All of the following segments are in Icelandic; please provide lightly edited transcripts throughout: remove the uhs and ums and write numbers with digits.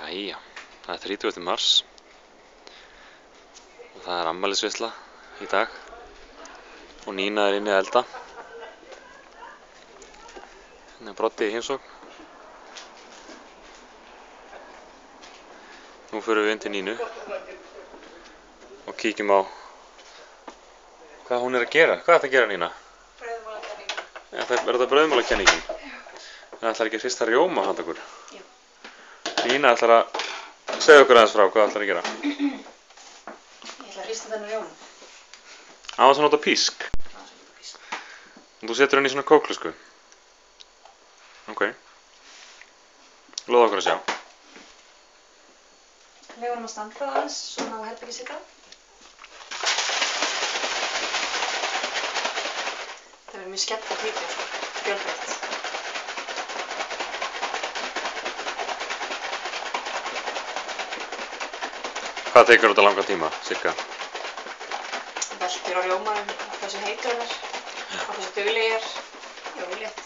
Jæja, það er 30. mars og það er afmælisveisla í dag og Nína er inni að elda. Hérna er Broddi í heimsókn. Nú förum við inn til Nínu og kíkjum á hvað hún er að gera. Hvað ætlar að gera, Nína? Brauðmálakenning. Er þetta brauðmálakenningin? Það ætlar ekki að hrista rjóma handa okkur? Jú. Nína ætlar að segja okkur aðeins frá hvað ætlar að gera. Ég ætla að hrista þennan rjóma. Á þess að nota písk. Og þú setur henni í svona kóklösku. Ok. Lofa okkur að sjá. Leyfa honum að standa aðeins, svona á herbergið sitt á. Það verður mjög skemmtilegt vídeó, sko. Fjölbreytt. Hvað tekur þetta langa tíma, cirka? Veltur á rjómanum, hversu heitur hann er, hversu dugleg ég er. Jú, létt.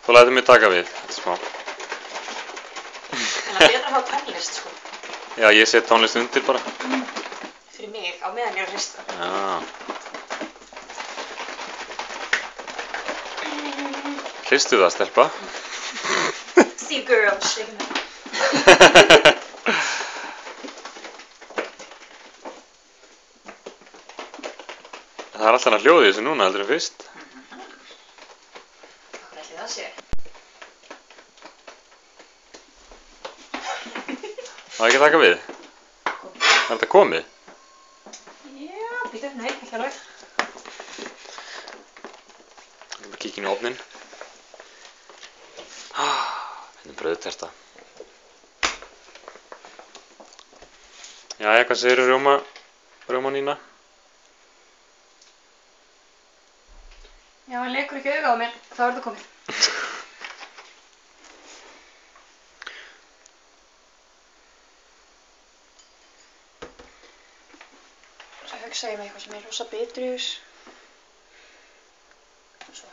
Þú lætur mig taka við, þetta er smá. En það er betra að hafa tónlist, sko. Já, ég set tónlist undir bara. Fyrir mig, á meðan ég er að hrista. Já. Hristu það, stelpa? See girl, shaking it. Það er alltaf að hljóði þessu núna, heldur en fyrst. Hvað ætli það sé? Það ekki að taka við? Er þetta komið? Já, býtu, nei, ekki alveg. Ég vil kíkja inn í ofninn. Þetta er brauðterta. Jæja, hvað segirðu rjóma Nína? Já, hann leikur ekki auga á mér, þá er það komið. Svo hugsa ég með eitthvað sem er rosa bitrjús. Og svo.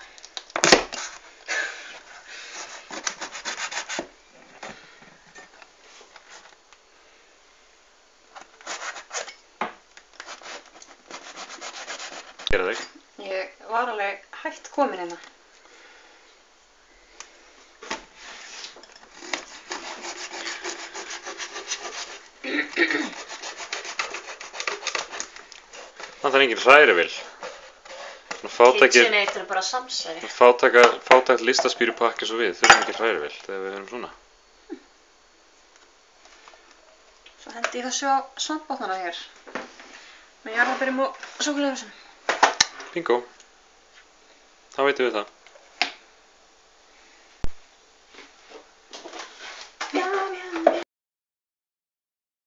Gera þig? Ég var alveg hætt komin hérna. Það er engin hrærivél. KitchenAid er bara samsæri. Fátækt listaspýrupakki svo við, þurfum ekki hrærivél þegar við erum svona. Svo hendi ég þessu á svampbotnana hér. Með jarðarberjum og súkkulaðihúsum. Bingo. Þá veitum við það.